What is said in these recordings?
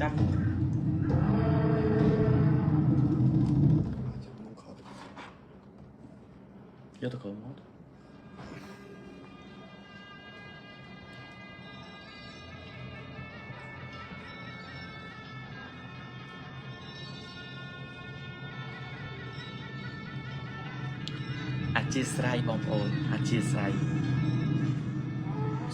ចាំយកទៅក្រោយមកអធិស្ឋានបងប្អូនអធិស្ឋាន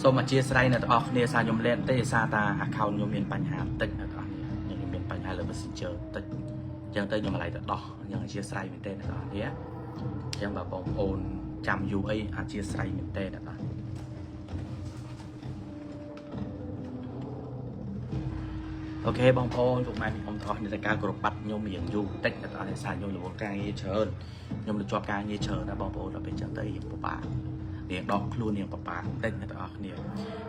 សូមអធិស្ឋានអ្នកទាំងអស់គ្នាសារខ្ញុំលែនទេសារតា account ខ្ញុំមានបញ្ហាតិចអ្នកទាំងអស់គ្នាខ្ញុំមានបញ្ហាលើ Messenger តិចអញ្ចឹងទៅខ្ញុំឡៃទៅដោះអញ្ចឹងអធិស្ឋានមែនទេអ្នកទាំងអស់គ្នាអញ្ចឹងបើបងប្អូនចាំយូរអីអធិស្ឋានមែនទេអ្នកទាំងអូខេបងប្អូនពុកម៉ែខ្ញុំទាំងអស់គ្នាតែការគោរពបាត់ខ្ញុំរៀងយូរតិចអ្នកទាំងអស់គ្នាសារខ្ញុំរវល់ការងារច្រើនខ្ញុំទៅជាប់ការងារច្រើនណាបងប្អូនដល់ពេលអញ្ចឹងទៅរៀងពិបាករៀងដកខ្លួនរៀងពិបាកតិចអ្នកទាំងអស់គ្នា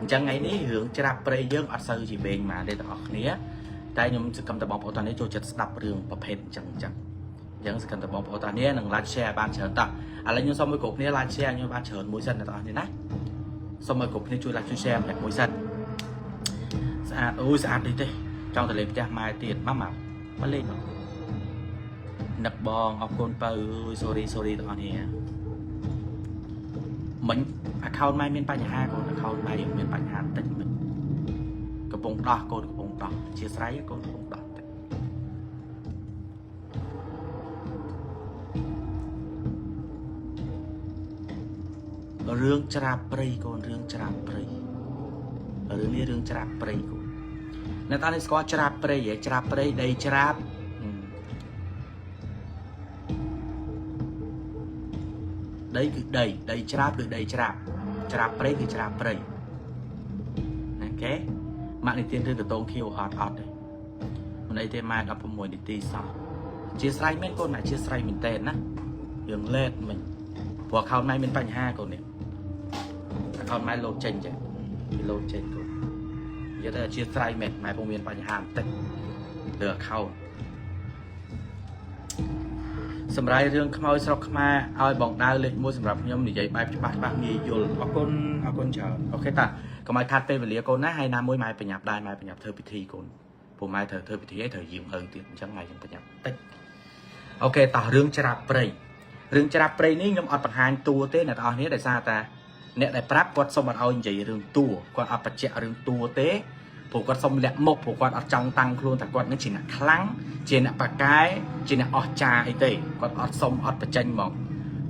អញ្ចឹងថ្ងៃនេះរឿងច្រាប់ព្រៃយើងអត់សូវជាវែងមកទេទាំងអស់គ្នាតែខ្ញុំសង្ឃឹមតែបងប្អូនទាំងនេះចូលចិត្តស្ដាប់រឿងប្រភេទអញ្ចឹងសង្ឃឹមតែបងប្អូនទាំងនេះនឹង like share បានច្រើនតោះឥឡូវខ្ញុំសូមឲ្យគ្រប់គ្នា like share ខ្ញុំបានច្រើនមួយសិនអ្នកទាំងអស់គ្នាណាសូមឲ្យគ្រប់គ្នាជួយ like ជួយ share ម្នាក់មួយសិនស្អាតអូយស្អាតនេះទេចង់ទៅលេងផ្ទះម៉ែទៀតមកលេងមកនឹកបងអរគុណបើអើយ sorry ទាំងអស់គ្នាមិញ account ម៉ែមានបញ្ហាកូន account ម៉ែមានបញ្ហាតិចមិញកំពុងដោះកូនកំពុងដោះអធិស្ឋានកូនកំពុងដោះតិចរឿងច្រាប់ព្រៃកូនរឿងច្រាប់ព្រៃរឿងនេះរឿងច្រាប់ព្រៃកូនអ្នកតានេះស្គាល់ច្រាប់ព្រៃហ៎ច្រាប់ព្រៃដីច្រាប់ដីគឺដីច្រាប់ឬដីច្រាប់ច្រាប់ព្រៃគឺច្រាប់ព្រៃអូខេម៉ាក់នេះទៀនរឿងកតងខៀវអត់ទេមិនអីទេម៉ែ16នាទីសោះជាស្រ័យមែនកូនម៉ែជាស្រ័យមែនតើណារឿងលេតមិញព្រោះ account ម៉ែមានបញ្ហាកូននេះ account ម៉ែលោតចេញចាលោតចេញកូននិយាយទៅជាស្រ័យមែនម៉ែពុំមានបញ្ហាបន្តិចលើ account សម្រាប់រឿងខ្មោចស្រុកខ្មែរឲ្យបងដាវលេខ1សម្រាប់ខ្ញុំនិយាយបែបច្បាស់ងាយយល់អរគុណច្រើនអូខេតាកុំឲ្យខាត់ពេលវេលាកូនណាហើយណាមួយម៉ែប្រញាប់ដែរម៉ែប្រញាប់ធ្វើពិធីកូនព្រោះម៉ែត្រូវធ្វើពិធីឲ្យត្រូវយាមអើទៀតអញ្ចឹងម៉ែខ្ញុំប្រញាប់តិចអូខេតោះរឿងច្រាប់ព្រៃនេះខ្ញុំអត់បង្ហាញតួទេអ្នកទាំងអស់គ្នាដោយសារតាអ្នកដែលប្រាប់គាត់សុំអត់ឲ្យនិយាយរឿងតួគាត់អត់បញ្ជាក់រឿងតួទេព្រោះគាត់សុំលាក់មុខព្រោះគាត់អត់ចង់តាំងខ្លួនថាគាត់នឹងជាអ្នកខ្លាំងជាអ្នកបកាយជាអ្នកអស្ចារ្យអីទេគាត់អត់សុំអត់បញ្ចេញមក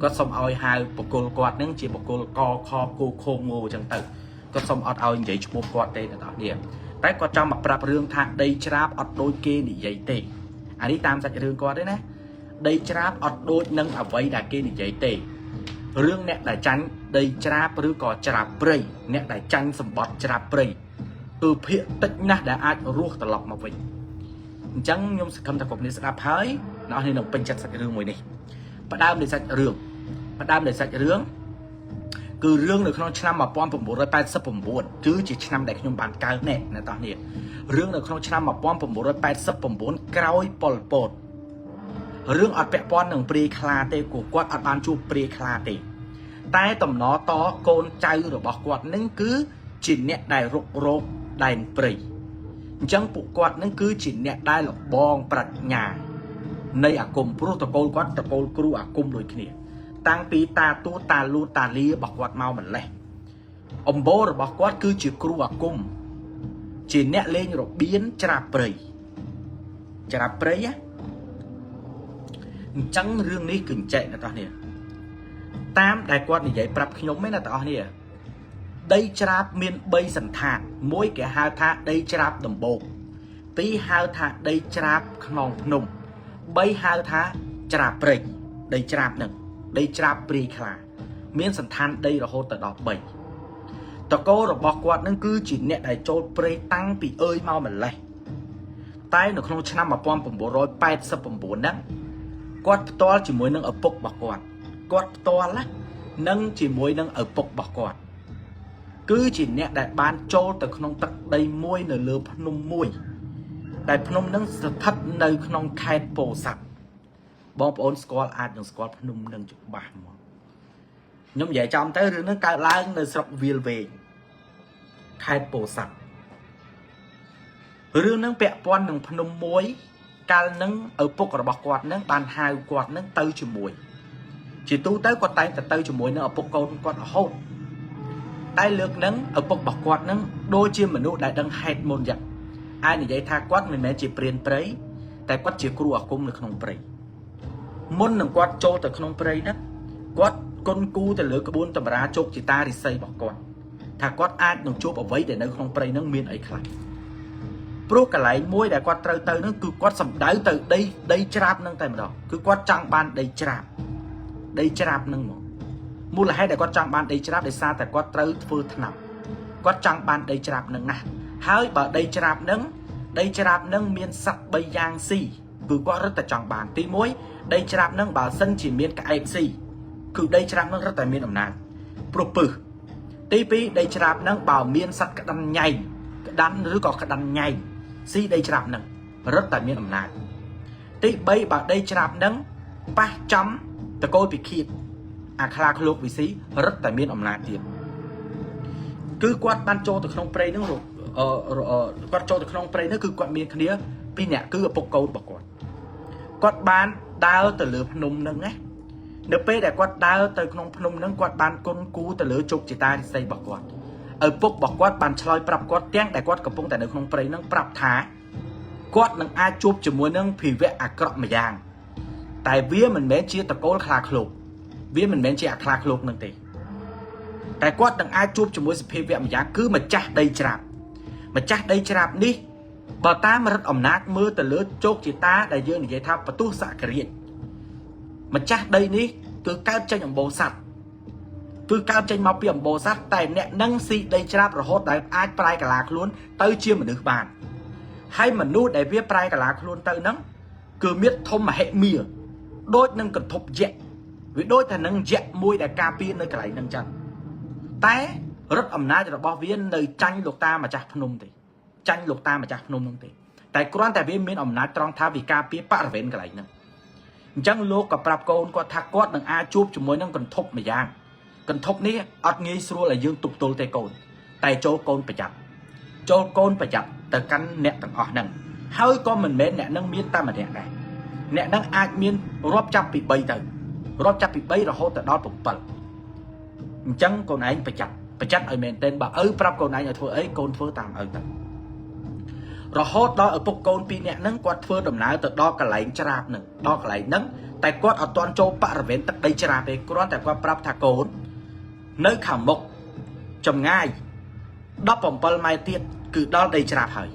គាត់សុំឲ្យហៅបកគលគាត់នឹងជាបកគលកខគូខោងោអញ្ចឹងទៅគាត់សុំអត់ឲ្យនិយាយឈ្មោះគាត់ទេអ្នកនរគ្នាតែគាត់ចង់មកប្រាប់រឿងថាដីច្រាបអត់ដូចគេនិយាយទេអានេះតាមសាច់រឿងគាត់ទេណាដីច្រាបអត់ដូចនឹងអ្វីដែលគេនិយាយទេរឿងអ្នកដែលចាញ់ដីច្រាបឬក៏ច្រាបព្រៃអ្នកដែលចាញ់សម្បត្តិច្រាបព្រៃភាគតិចណាស់ដែលអាចរស់ត្រឡប់មកវិញអញ្ចឹងខ្ញុំសង្ឃឹមថាគ្រប់គ្នាស្ដាប់ហើយអ្នកនេះនឹងពេញចិត្តសាច់រឿងមួយនេះផ្ដើមនៃសាច់រឿងគឺរឿងនៅក្នុងឆ្នាំ1989គឺជាឆ្នាំដែលខ្ញុំបានកើតណែអ្នកទាំងនេះរឿងនៅក្នុងឆ្នាំ1989ក្រោយប៉ុលពតរឿងអត់ពាក់ព័ន្ធនឹងព្រាយខ្លាទេគាត់អត់បានជួបព្រាយខ្លាទេតែតំណតកូនចៅរបស់គាត់នឹងគឺជាអ្នកដែលរុករោគដែនព្រៃអញ្ចឹងពួកគាត់នឹងគឺជាអ្នកដែលលបងប្រាជ្ញានៃអាគមព្រោះតកូលគាត់តកូលគ្រូអាគមដូចគ្នាតាំងពីតាទួតាលូតាលារបស់គាត់មកម្លេះអំបូររបស់គាត់គឺជាគ្រូអាគមជាអ្នកលេងរបៀនច្រាបព្រៃអញ្ចឹងរឿងនេះគឺចែកអ្នកទាំងនេះតាមដែលគាត់និយាយប្រាប់ខ្ញុំឯណាអ្នកទាំងនេះដីច្រាបមាន3សន្តានមួយគេហៅថាដីច្រាបដំបូក2ហៅថាដីច្រាបខ្នងភ្នំ3ហៅថាច្រាបព្រៃដីច្រាបនឹងដីច្រាបព្រាយខ្លាមានសន្តានដីរហូតដល់3តកូលរបស់គាត់នឹងគឺជាអ្នកដែលចូលព្រៃតាំងពីអើយមកម្លេះតែនៅក្នុងឆ្នាំ1989ហ្នឹងគាត់ផ្ទាល់ជាមួយនឹងឪពុករបស់គាត់ផ្ទាល់នឹងជាមួយនឹងឪពុករបស់គាត់គឺជាអ្នកដែលបានចូលទៅក្នុងទឹកដីមួយនៅលើភ្នំមួយដែលភ្នំនឹងស្ថិតនៅក្នុងខេត្តពោធិ៍សាត់បងប្អូនស្គាល់អាចនឹងស្គាល់ភ្នំនឹងច្បាស់មកខ្ញុំនិយាយចំទៅរឿងនឹងកើតឡើងនៅស្រុកវាលវែងខេត្តពោធិ៍សាត់ រឿងហ្នឹងពាក់ព័ន្ធនឹងភ្នំមួយកាលហ្នឹងឪពុករបស់គាត់ហ្នឹងបានហៅគាត់ហ្នឹងទៅជាមួយជាទូទៅគាត់តែងតែទៅជាមួយនឹងឪពុកកូនគាត់រហូតតែលើកហ្នឹងឪពុករបស់គាត់ហ្នឹងដូចជាមនុស្សដែលដឹងហេតុមុនយ៉ាងអាចនិយាយថាគាត់មិនមែនជាព្រានព្រៃតែគាត់ជាគ្រូអាគមនៅក្នុងព្រៃមុននឹងគាត់ចូលទៅក្នុងព្រៃហ្នឹងគាត់គុនគូទៅលើក្បួនតម្រាជោគជាតារិស័យរបស់គាត់ថាគាត់អាចនឹងជួបអ្វីដែលនៅក្នុងព្រៃហ្នឹងមានអីខ្លះព្រោះកន្លែងមួយដែលគាត់ត្រូវទៅហ្នឹងគឺគាត់សំដៅទៅដីច្រាបហ្នឹងតែម្ដងគឺគាត់ចង់បានដីច្រាបហ្នឹងមកមូលហេតុដែលគាត់ចង់បានដីច្រាបដោយសារតែគាត់ត្រូវធ្វើថ្នាំគាត់ចង់បានដីច្រាបហ្នឹងណាស់ហើយបើដីច្រាបហ្នឹងមានសត្វ3យ៉ាងស៊ីគឺគាត់រត់តែចង់បានទី1ដីច្រាបហ្នឹងបើសិនជាមានក្អែកស៊ីគឺដីច្រាបហ្នឹងរត់តែមានអំណាចព្រោះពឹសទី2ដីច្រាបហ្នឹងបើមានសត្វក្តាន់ញ៉ៃក្តាន់ឬក៏ក្តាន់ញ៉ៃស៊ីដីច្រាបហ្នឹងរត់តែមានអំណាចទី3បើដីច្រាបហ្នឹងប៉ះចំតកូលពិឃាតអាខ្លាឃ្លោកវិស៊ីរត់តែមានអំណាចទៀតគឺគាត់បានចូលទៅក្នុងព្រៃហ្នឹងគាត់ចូលទៅក្នុងព្រៃហ្នឹងគឺគាត់មានគ្នា2នាក់គឺឪពុកកូនរបស់គាត់បានដើរទៅលើភ្នំហ្នឹងណានៅពេលដែលគាត់ដើរទៅក្នុងភ្នំហ្នឹងគាត់បានគុនគូទៅលើជោគជតារិស័យរបស់គាត់ឪពុករបស់គាត់បានឆ្លើយប្រាប់គាត់ទាំងដែលគាត់កំពុងតែនៅក្នុងព្រៃហ្នឹងប្រាប់ថាគាត់នឹងអាចជួបជាមួយនឹងភីវៈអាក្រក់ម្យ៉ាងតែវាមិនមែនជាតកូលខ្លាឃ្លោកវាមិនមែនជាអាខ្លាឃ្លោកនឹងទេតែគាត់នឹងអាចជួបជាមួយសភាវៈម្យ៉ាងគឺម្ចាស់ដីច្រាបនេះបើតាមរដ្ឋអំណាចមើលទៅលើជោគជតាដែលយើងនិយាយថាបទុសករាជម្ចាស់ដីនេះគឺកើតចេញអំបូរសัตว์គឺកើតចេញមកពីអំបូរសัตว์តែអ្នកនឹងស៊ីដីច្រាបរហូតដែលអាចប្រែកាឡាខ្លួនទៅជាមនុស្សបានហើយមនុស្សដែលវាប្រែកាឡាខ្លួនទៅហ្នឹងគឺមានធំមហិមាដូចនឹងកន្ធប់យក្សវាដូចតែនឹងយក្សមួយដែលការពារនៅកន្លែងហ្នឹងចឹងតែរដ្ឋអំណាចរបស់វានៅចាញ់លោកតាម្ចាស់ភ្នំទេចាញ់លោកតាម្ចាស់ភ្នំហ្នឹងទេតែគ្រាន់តែវាមានអំណាចត្រង់ថាវាការពារបរិវេណកន្លែងហ្នឹងអញ្ចឹងលោកក៏ប្រាប់កូនគាត់ថាគាត់នឹងអាចជួបជាមួយនឹងកន្ធប់ម្យ៉ាងកន្ធប់នេះអត់ងាយស្រួលឲ្យយើងទប់ទល់ទេកូនតែចូលកូនប្រយ័ត្នទៅកាន់អ្នកទាំងអស់ហ្នឹងហើយក៏មិនមែនអ្នកនឹងមានតែម្នាក់ដែរអ្នកនឹងអាចមានរាប់ចាប់ពី3ទៅរាប់ចាប់ពី3រហូតដល់7អញ្ចឹងកូនឯងប្រយ័ត្នឲ្យមែនទែនបើឪប្រាប់កូនឯងឲ្យធ្វើអីកូនធ្វើតាមឪទៅរហូតដល់ឪពុកកូន2នាក់ហ្នឹងគាត់ធ្វើដំណើរទៅដល់កន្លែងច្រាបហ្នឹងតែគាត់អត់ទាន់ចូលបរិវេណទឹកដីច្រាបទេគ្រាន់តែគាត់ប្រាប់ថាកូននៅខាងមុខចម្ងាយ17ម៉ែត្រទៀតគឺដល់ដីច្រាបហើយ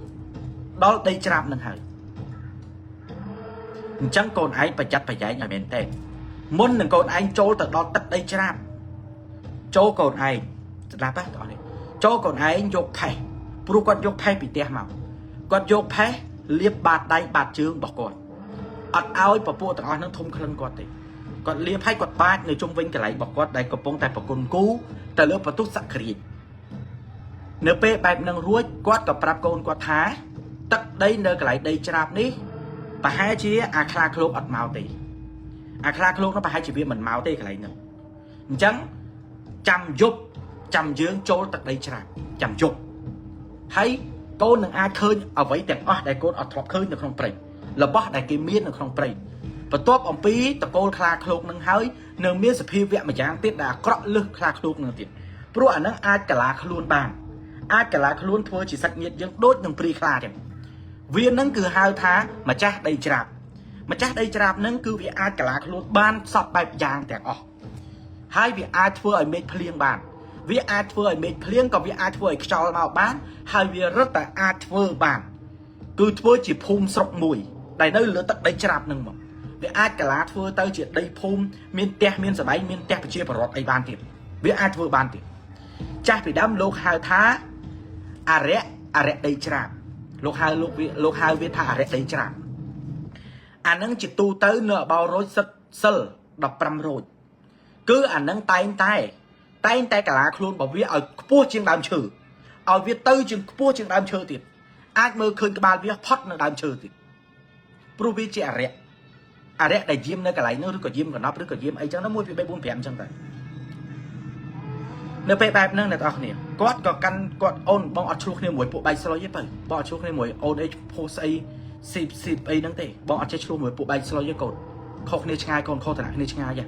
ដល់ដីច្រាបហ្នឹងហើយអញ្ចឹងកូនឯងប្រយ័ត្នប្រយែងឲ្យមែនទេមុននឹងកូនឯងចូលទៅដល់ទឹកដីច្រាបចូលកូនឯងស្ដាប់បងប្អូនចូលកូនឯងយកផេះព្រោះគាត់យកផេះពីផ្ទះមកគាត់យកផេះលាបបាតដៃបាតជើងរបស់គាត់អត់ឲ្យពពួកទាំងអស់ហ្នឹងធំក្លិនគាត់ទេគាត់លាបឲ្យគាត់បាចនៅជុំវិញកន្លែងរបស់គាត់ដែលកំពុងតែប្រគុណគូទៅលើបទុសក្រាជនៅពេលបែបហ្នឹងរួចគាត់ក៏ប្រាប់កូនគាត់ថាទឹកដីនៅកន្លែងដីច្រាបនេះប្រហែលជាអាខ្លាឃ្លោកអត់មកទេអាខ្លាឃ្លោកនោះប្រហែលជាវាមិនមកទេកន្លែងហ្នឹងអញ្ចឹងចាំយើងចូលទឹកដីច្រាបចាំយប់ហើយកូននឹងអាចឃើញអ្វីទាំងអស់ដែលកូនអត់ធ្លាប់ឃើញនៅក្នុងព្រៃរបស់ដែលគេមាននៅក្នុងព្រៃបន្ទាប់អំពីតកូលខ្លាឃ្លោកនឹងហើយនៅមានសភាវៈម្យ៉ាងទៀតដែលអាក្រក់លើសខ្លាឃ្លោកនឹងទៀតព្រោះអានឹងអាចកាឡាខ្លួនបានអាចកាឡាខ្លួនធ្វើជាសាច់ញាតិយើងដូចនឹងព្រាយខ្លាចឹងវានឹងគឺហៅថាម្ចាស់ដីច្រាបនឹងគឺវាអាចកាឡាខ្លួនបានសពបែបយ៉ាងទាំងអស់ហើយវាអាចធ្វើឲ្យមេឃភ្លៀងបានវាអាចធ្វើឲ្យមេឃភ្លៀងក៏វាអាចធ្វើឲ្យខ្យល់មកបានហើយវារត់តែអាចធ្វើបានគឺធ្វើជាភូមិស្រុកមួយដែលនៅលើទឹកដីច្រាបនឹងមកវាអាចកាឡាធ្វើទៅជាដីភូមិមានផ្ទះមានសបាយមានផ្ទះប្រជាពលរដ្ឋអីបានទៀតវាអាចធ្វើបានទៀតចាស់ពីដើមលោកហៅថាអរិយដីច្រាបលោកហៅវាថាអរិយដីច្រាបអានឹងជាទូទៅនៅអបោរោចសិល15រោចគឺអានឹងតែងតែកាឡាខ្លួនរបស់វាឲ្យខ្ពស់ជាងដើមឈើឲ្យវាទៅជាងខ្ពស់ជាងដើមឈើទៀតអាចមើលឃើញក្បាលវាផុតនៅដើមឈើទៀតព្រោះវាជាអរិយដែលយាមនៅកន្លែងនោះឬក៏យាមកណ្ដប់ឬក៏យាមអីចឹងណា1 2 3 4 5ចឹងទៅ នៅពេលបែបហ្នឹងអ្នកទាំងអស់គ្នាគាត់ក៏កាន់គាត់អូនបងអត់ឆ្លោះគ្នាមួយពួកបែកស្លុយទេបើបងអត់ឆ្លោះគ្នាមួយអូនអីផុសស្អីស៊ីអីហ្នឹងទេបងអត់ចេះឆ្លោះមួយពួកបែកស្លុយទេកូនខុសគ្នាឆ្ងាយកូនខុសឋានៈគ្នាឆ្ងាយ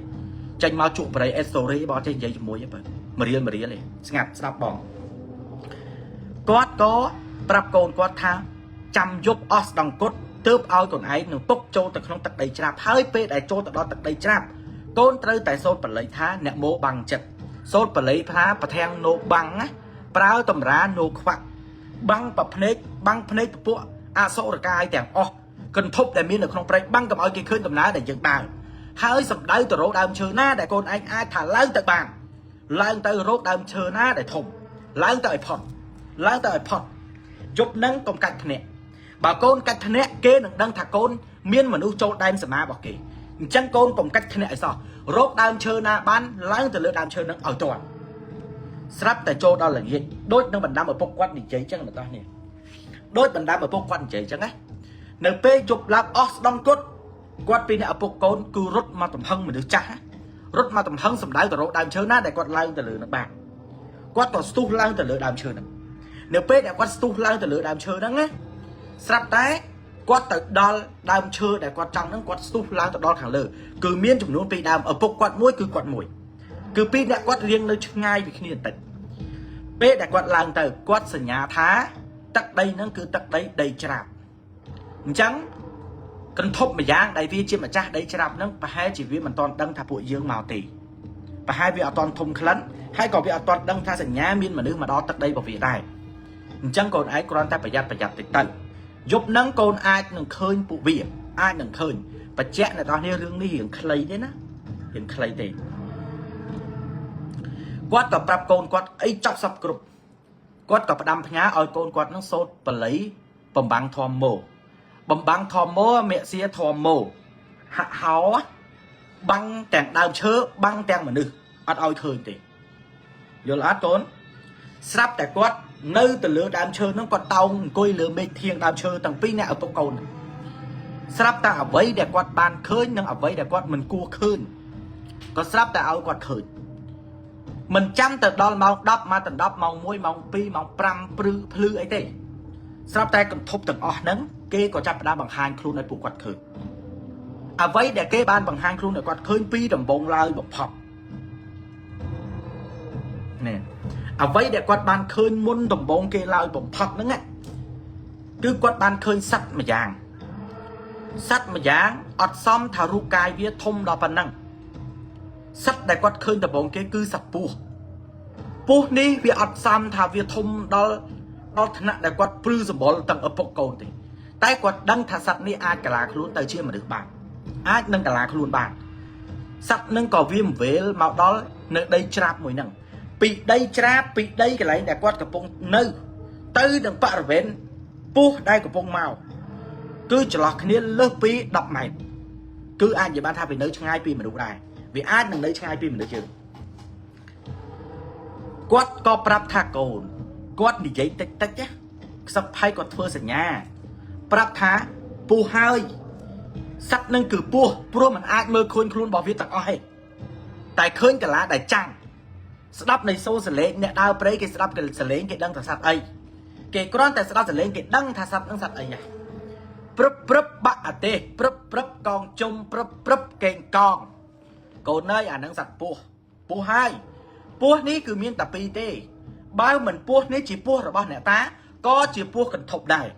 ចាញ់មកជក់បរិយអេស្តូរីបងអត់ចេះនិយាយជាមួយទេបើមរៀលទេស្ងាត់ស្ដាប់បងគាត់ក៏ប្រាប់កូនគាត់ថាចាំយប់អស់ស្ដង់គុតទើបឲ្យកូនឯងនឹងទុកចូលទៅក្នុងទឹកដីច្រាបហើយពេលដែលចូលទៅដល់ទឹកដីច្រាបកូនត្រូវតែសូត្របល័យថាអ្នកមោបាំងចិត្តសូត្របល័យថាប្រធាំងនោបាំងណាប្រើតម្រានោខ្វាក់បាំងប្រភ្នែកពួកអសុរកាយទាំងអស់កន្ធប់ដែលមាននៅក្នុងព្រៃបាំងកុំឲ្យគេឃើញដំណើរដែលយើងដើរហើយសម្ដៅទៅរកដើមឈើណាដែលកូនឯងអាចថាឡើងទៅបានឡើងទៅរកដើមឈើណាដែលធំឡើងទៅឲ្យផុតយប់នឹងកុំកាច់ភ្នាក់បើកូនកាច់ភ្នាក់គេនឹងដឹងថាកូនមានមនុស្សចូលដែនសមារបស់គេអញ្ចឹងកូនកុំកាច់ភ្នាក់ឲ្យសោះរកដើមឈើណាបានឡើងទៅលើដើមឈើនឹងឲ្យទាន់ស្រាប់តែចូលដល់ល្ងាចដូចនឹងបណ្ដាំឪពុកគាត់និយាយអញ្ចឹងបងប្អូននេះដូចបណ្ដាំឪពុកគាត់និយាយអញ្ចឹងណានៅពេលជប់ឡើងអស់ស្ដង់គាត់ពីអ្នកឪពុកកូនគឺរត់មកទំហឹងមនុស្សចាស់រត់មកទំហឹងសម្ដៅទៅរកដើមឈើណាដែលគាត់ឡើងទៅលើនឹងបានគាត់ក៏ស្ទុះឡើងទៅលើដើមឈើហ្នឹងនៅពេលដែលគាត់ស្ទុះឡើងទៅលើដើមឈើហ្នឹងណាស្រាប់តែគាត់ទៅដល់ដើមឈើដែលគាត់ចង់ហ្នឹងគាត់ស្ទុះឡើងទៅដល់ខាងលើគឺមានចំនួន2ដើមឪពុកគាត់មួយគឺគាត់មួយគឺពីរអ្នកគាត់រៀងនៅឆ្ងាយពីគ្នាបន្តិចពេលដែលគាត់ឡើងទៅគាត់សញ្ញាថាទឹកដីហ្នឹងគឺទឹកដីច្រាបអញ្ចឹងកន្ធប់ម្យ៉ាងដែលវាជាម្ចាស់ដីច្រាបហ្នឹងប្រហែលជាវាមិនទាន់ដឹងថាពួកយើងមកទេប្រហែលវាអត់ទាន់ធំក្លិនហើយក៏វាអត់ទាន់ដឹងថាសញ្ញាមានមនុស្សមកដល់ទឹកដីរបស់វាដែរអញ្ចឹងកូនឯងគ្រាន់តែប្រយ័ត្នតិចទៅយប់ហ្នឹងកូនអាចនឹងឃើញពួកវាអាចនឹងឃើញបច្ចៈអ្នកនរនេះរឿងនេះរៀងខ្លីទេណារៀងខ្លីទេគាត់ក៏ប្រាប់កូនគាត់អីចប់សពគ្រប់គាត់ក៏ផ្ដាំផ្ញើឲ្យកូនគាត់នឹងសូត្របល័យបំបាំងធម្មោមេសៀធម្មោហាក់ហោបាំងទាំងដើមឈើបាំងទាំងមនុស្សអត់ឲ្យឃើញទេយល់អត់កូនស្រាប់តែគាត់នៅទៅលើដើមឈើហ្នឹងគាត់តោងអង្គុយលើមេឃធៀងដើមឈើទាំងពីរអ្នកឪពុកកូនស្រាប់តែអ្វីដែលគាត់បានឃើញនិងអ្វីដែលគាត់មិនគួរឃើញក៏ស្រាប់តែឲ្យគាត់ឃើញមិនចាំទៅដល់ម៉ោង10មកដល់10ម៉ោង1ម៉ោង2ម៉ោង5ភ្លឺអីទេស្រាប់តែកន្ធប់ទាំងអស់ហ្នឹងគេក៏ចាប់ផ្ដើមបង្ហាញខ្លួនឲ្យពួកគាត់ឃើញអ្វីដែលគេបានបង្ហាញខ្លួនឲ្យគាត់ឃើញពីដំបូងឡើយបំផុតនេះអ្វីដែលគាត់បានឃើញមុនដំបូងគេឡើយបំផុតហ្នឹងគឺគាត់បានឃើញសត្វម្យ៉ាងអត់សមថារូបកាយវាធំដល់ប៉ុណ្ណឹងសត្វដែលគាត់ឃើញដំបូងគេគឺសត្វពស់នេះវាអត់សមថាវាធំដល់ថ្នាក់ដែលគាត់ព្រឺសម្បល់ទាំងឪពុកកូនទេតែគាត់ដឹងថាសត្វនេះអាចកាឡាខ្លួនទៅជាមនុស្សបានអាចនឹងកាឡាខ្លួនបានសត្វនឹងក៏វាវេលមកដល់នៅដីច្រាបមួយហ្នឹងពីដីច្រាបពីដីកន្លែងដែលគាត់កំពុងនៅទៅនឹងបរិវេណពស់ដែលកំពុងមកគឺចន្លោះគ្នាលើសពី10ម៉ែត្រគឺអាចនិយាយបានថាវានៅឆ្ងាយពីមនុស្សដែរវាអាចនឹងនៅឆ្ងាយពីមនុស្សយើងគាត់ក៏ប្រាប់ថាកូនគាត់និយាយតិចណាខ្សឹបផៃគាត់ធ្វើសញ្ញាប្រាប់ថាពស់ហើយសត្វនឹងគឺពស់ព្រោះมันអាចមើលឃើញខ្លួនរបស់វាទាំងអស់ទេតែឃើញកាឡាដែលចាំងស្ដាប់នៃសូរសលេងអ្នកដើរព្រៃគេស្ដាប់សលេងគេដឹងថាសត្វអីគេគ្រាន់តែស្ដាប់សលេងគេដឹងថាសត្វនឹងសត្វអីហ่ะព្រឹបបាក់អាទេសព្រឹបកងជុំព្រឹបកេងកងកូនអើយអានឹងសត្វពស់ហើយពស់នេះគឺមានតែពីរទេបើមិនពស់នេះជាពស់របស់អ្នកតាក៏ជាពស់កន្ធប់ដែរ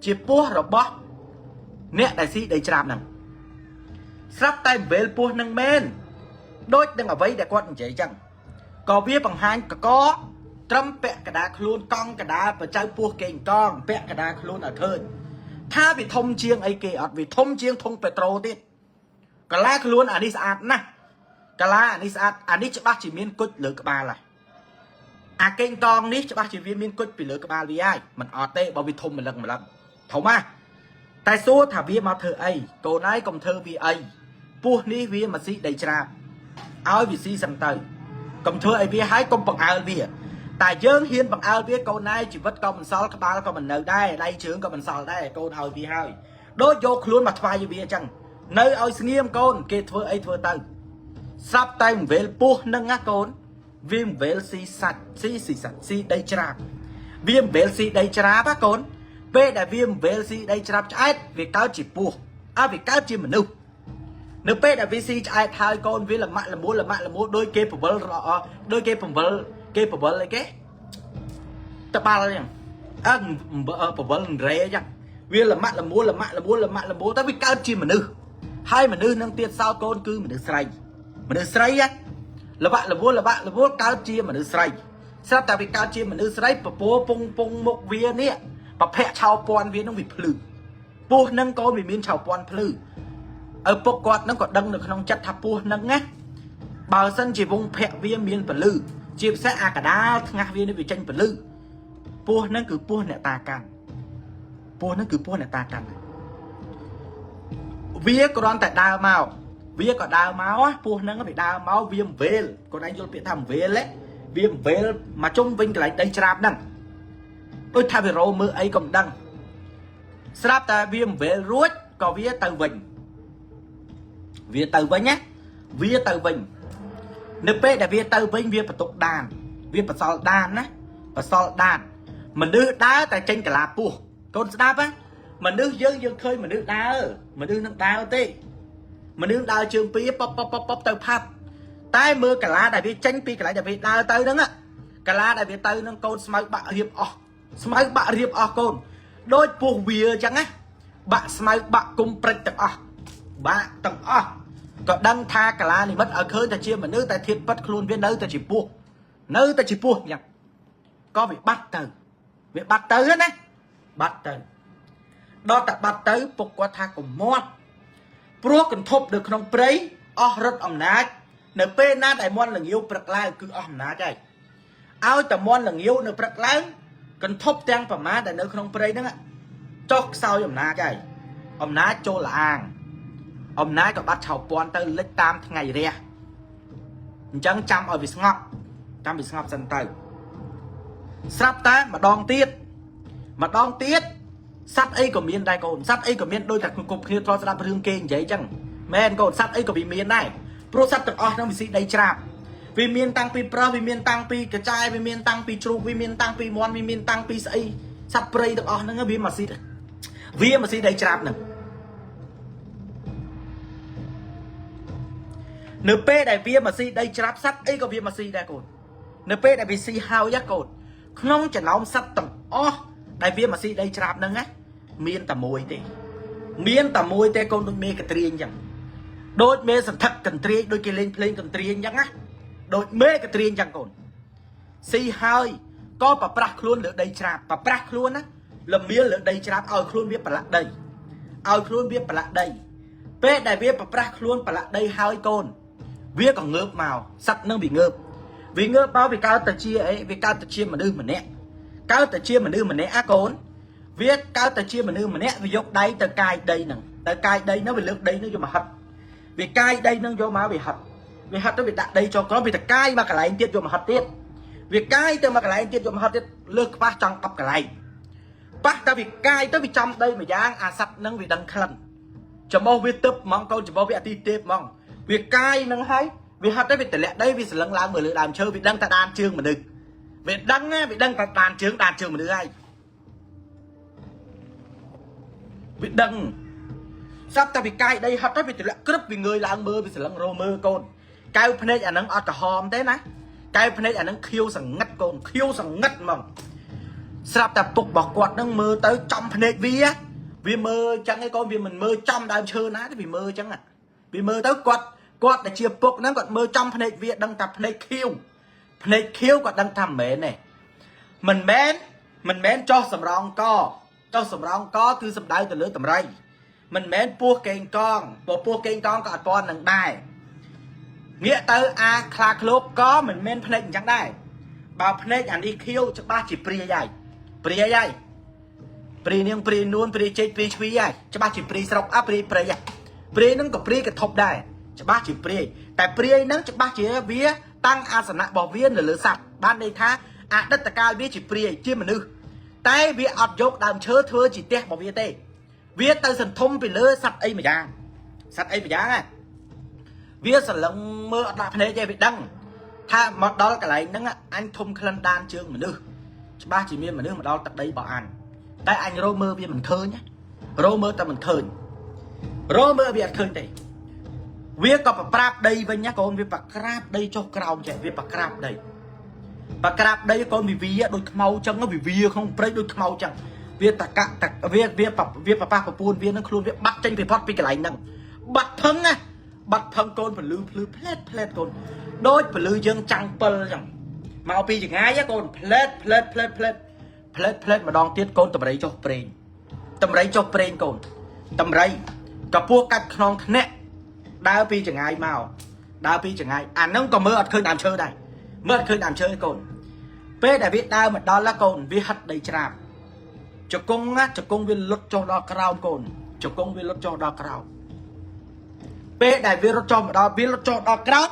ជាពស់របស់អ្នកដែលស៊ីដីច្រាបហ្នឹងស្រាប់តែវេលពស់នឹងមែនដូចនឹងអ្វីដែលគាត់និយាយចឹងក៏វាបង្ហាញកកត្រឹមពាក់កដាខ្លួនកង់កដាបចៅពស់កេងកងពាក់កដាខ្លួនឲ្យឃើញថាវាធំជាងអីគេអត់វាធំជាងធុងពេត្រូទៀតកាឡាខ្លួនអានេះស្អាតណាស់កាឡាអានេះស្អាតអានេះច្បាស់ជាមានគុជលើក្បាលហើយអាកេងកងនេះច្បាស់ជាវាមានគុជពីលើក្បាលវាហើយមិនអត់ទេបើវាធំម្លឹងធំណាស់តែសួរថាវាមកធ្វើអីកូនឯងកុំធ្វើវាអីពស់នេះវាមកស៊ីដីច្រាបឲ្យវាស៊ីសិនទៅកុំធ្វើឲ្យវាហើយកុំបង្អើលវាតែយើងហ៊ានបង្អើលវាកូនឯងជីវិតក៏មិនសល់ក្បាលក៏មិននៅដែរដៃជើងក៏មិនសល់ដែរកូនឲ្យវាហើយដូចយកខ្លួនមកថ្វាយវាអញ្ចឹងនៅឲ្យស្ងៀមកូនគេធ្វើអីធ្វើទៅស្រាប់តែវេលពស់នឹងណាកូន វាមិនវេលស៊ីសាច់ស៊ីសាច់ស៊ីដីច្រាបវាមិនវេលស៊ីដីច្រាបណាកូនពេលដែលវាមិនវេលស៊ីដីច្រាបឆ្អែតវាកើតជាពស់វាកើតជាមនុស្សនៅពេលដែលវាស៊ីឆ្អែតហើយកូនវាល្មាក់ល្មូលដោយគេពវល់ដោយគេពវល់អីគេតបាល់អញ្ចឹងពវល់រ៉េអញ្ចឹងវាល្មាក់ល្មូលទៅវាកើតជាមនុស្សហើយមនុស្សនឹងទៀតសោតកូនគឺមនុស្សស្រីល្បាក់ល្មូលកើតជាមនុស្សស្រីស្រាប់តែវាកើតជាមនុស្សស្រីពពោពងមុខវានេះប្រភ័ក្រឆោពាន់វានឹងវាភ្លឺពស់នឹងកូនវាមានឆោពាន់ភ្លឺឪពុកគាត់នឹងក៏ដឹងនៅក្នុងចិត្តថាពស់នឹងណាបើសិនជាវងភ័ក្រវាមានពលឺជាពិសេសអាកដាលថ្ងាស់វានេះវាចេញពលឺពស់នឹងគឺពស់អ្នកតាកាន់វាគ្រាន់តែដើរមកវាក៏ដើរមកពស់នឹងវាដើរមកវាមិនវេលគាត់ឯងយល់ពាក្យថាមិនវេលទេវាមិនវេលមកជុំវិញកន្លែងដីច្រាបហ្នឹងដូចថាវារោមើលអីក៏មិនដឹងស្រាប់តែវាមិនវេលរួចក៏វាទៅវិញនៅពេលដែលវាទៅវិញវាបន្ទុកដានវាបសល់ដានណាមនុស្សដើរតែចេញកាឡាពោះកូនស្ដាប់ណាមនុស្សយើងឃើញមនុស្សនឹងដើរទេមនុស្សដើរជើងពីប៉ុបទៅផាត់តែមើលកាឡាដែលវាចេញពីកន្លែងដែលវាដើរទៅហ្នឹងកាឡាដែលវាទៅហ្នឹងកូនស្មៅបាក់រៀបអស់កូនដូចពោះវាអញ្ចឹងណាបាក់ស្មៅបាក់គុំព្រិចទាំងអស់បាក់ទាំងអស់ក៏ដឹងថាកាឡានិមិត្តឲ្យឃើញតែជាមនុស្សតែធៀបពិតខ្លួនវានៅតែជាពោះអញ្ចឹងក៏វាបាត់ទៅណាបាត់ទៅដល់តែបាត់ទៅពុកគាត់ថាកុំមាត់ព្រោះកន្ធប់នៅក្នុងព្រៃអស់រិទ្ធអំណាចនៅពេលណាដែលមន់ល្ងាវព្រឹកឡើងគឺអស់អំណាចហើយឲ្យតែមន់ល្ងាវនៅព្រឹកឡើងកន្ធប់ទាំងប្រមាណដែលនៅក្នុងព្រៃហ្នឹងចុះខ្សោយអំណាចហើយអំណាចចូលលាងអំណាចក៏បាត់ឆោពាន់ទៅលិចតាមថ្ងៃរះអញ្ចឹងចាំឲ្យវាស្ងប់សិនទៅស្រាប់តែម្ដងទៀតសត្វអីក៏មានដែរកូនសត្វអីក៏មានដូចតែគ្រប់គ្នាធ្លាប់ស្ដាប់រឿងគេនិយាយអញ្ចឹងមែនកូនសត្វអីក៏វាមានដែរព្រោះសត្វទាំងអស់ហ្នឹងវាស៊ីដីច្រាបវាមានតាំងពីប្រើវាមានតាំងពីកចាយវាមានតាំងពីជ្រូកវាមានតាំងពីមាន់វាមានតាំងពីស្អីសត្វព្រៃទាំងអស់ហ្នឹងវាមកស៊ីដីច្រាបហ្នឹងនៅពេលដែលវាមកស៊ីដីច្រាបសត្វអីក៏វាមកស៊ីដែរកូននៅពេលដែលវាស៊ីហើយកូនក្នុងចំណោមសត្វទាំងអស់ដែលវាមកស៊ីដីច្រាបហ្នឹងណាមានតែមួយទេកូនដូចមេកន្ទ្រាញអញ្ចឹងដូចមេសន្ធឹកកន្ទ្រាញដូចគេលេងភ្លេងកន្ទ្រាញអញ្ចឹងណាដូចមេកន្ទ្រាញអញ្ចឹងកូនស៊ីហើយក៏ប្រប្រាស់ខ្លួនលើដីច្រាបប្រប្រាស់ខ្លួនណាលមៀលលើដីច្រាបឲ្យខ្លួនវាប្រឡាក់ដីពេលដែលវាប្រប្រាស់ខ្លួនប្រឡាក់ដីហើយកូនវាក៏ងើបមកសត្វនឹងវាងើបមកវាកើតតែជាអីវាកើតតែជាមនុស្សម្នាក់កូនវាកើតតែជាមនុស្សម្នាក់វាយកដៃទៅកាយដីហ្នឹងវាលើកដីហ្នឹងយកមកហិតវាកាយដីហ្នឹងយកមកវាហិតទៅវាដាក់ដីចុះក្រោមវាទៅកាយមកកន្លែងទៀតយកមកហិតទៀតវាកាយទៅមកកន្លែងទៀតយកមកហិតទៀតលើសខ្វះចង់10កន្លែងប៉ះតែវាកាយទៅវាចំដីមួយយ៉ាងអាសត្វហ្នឹងវាដឹងក្លិនចំោះវាទឹកហ្មងកូនចំោះវាអតិទេពហ្មងវាកាយហ្នឹងហើយវាហិតទៅវាតម្លាក់ដីវាសន្លឹងឡើងមើលលើដើមឈើវាដឹងថាដានជើងមនុស្សវាដឹងថាដានជើងមនុស្សហើយវាដឹងស្រាប់តែវាកាយដីហិតទៅវាតម្លាក់ក្រឹបវាងើយឡើងមើលវាសន្លឹងរោមើលកូនកៅភ្នែកអាហ្នឹងអត់ក្រហមទេណាកៅភ្នែកអាហ្នឹងខៀវសង្ងិតកូនខៀវសង្ងិតហ្មងស្រាប់តែពុករបស់គាត់ហ្នឹងមើលទៅចំភ្នែកវាមើលអញ្ចឹងឯងកូនវាមិនមើលចំដើមឈើណាទេវាមើលអញ្ចឹងវាមើលទៅគាត់ដែលជាពុកហ្នឹងគាត់មើលចំភ្នែកវាដឹងថាភ្នែកខៀវគាត់ដឹងថាមិនមែនចោះសម្រងកគឺសំដៅទៅលើតម្រៃមិនមែនពោះកេងកងពោះកេងកងក៏អត់ពណ៌នឹងដែរងាកទៅអាខ្លាឃ្លោកក៏មិនមែនភ្នែកអញ្ចឹងដែរបើភ្នែកអានេះខៀវច្បាស់ជាព្រាយហើយព្រាយនាងព្រាយនួនព្រាយចេកព្រាយជ្វីហើយច្បាស់ជាព្រាយស្រុកព្រាយព្រៃព្រាយនឹងក៏ព្រាយកធប់ដែរច្បាស់ជាព្រាយតែព្រាយនឹងច្បាស់ជាវាតាំងអាសនៈរបស់វានៅលើសត្វបានន័យថាអតីតកាលវាជាព្រាយជាមនុស្សតែវាអត់យកដើមឈើធ្វើជាផ្ទះរបស់វាទេវាទៅសន្ធុំពីលើសត្វអីម្យ៉ាងវាសន្លឹងមើលអត់ដាក់ភ្នែកទេវាដឹង tha một đó cái lại nâng anh thum khăn đan chương mà nữ ba chỉ miên mà nữ mà đó tận đây bảo ăn tại anh rô mơ vì mình khơi nhá rô mơ ta mình khơi rô mơ vì khơi đây việc có bạc đây với nhá con việc bạc crab đây cho cào chạy việc bạc crab đây bạc crab đây con vì đôi màu chẳng nó vì không break đôi màu chẳng việc tạc tạc việc bạc của buôn viên nó luôn việc bắt tranh về pot vì cái lại nâng bắt thân á bắt thân con phải lư plét con đôi phải lư dương chẳng pơ chẳng màu pi chẳng ai á con plét mà đòn tiết con tầm đấy cho brain con tầm đấy cặp pua cắt non nè đào pi chẳng ai màu đào pi chẳng ai à nó còn mơ ở khơi làm chơi đây mơ khơi làm chơi con bé đại biết đào mà đó là con biết hất đầy tràm cho công viên lót cho đo cào con cho công viên lót cho đo cào bé đại viên lót cho mà đo biết lót cho đo cào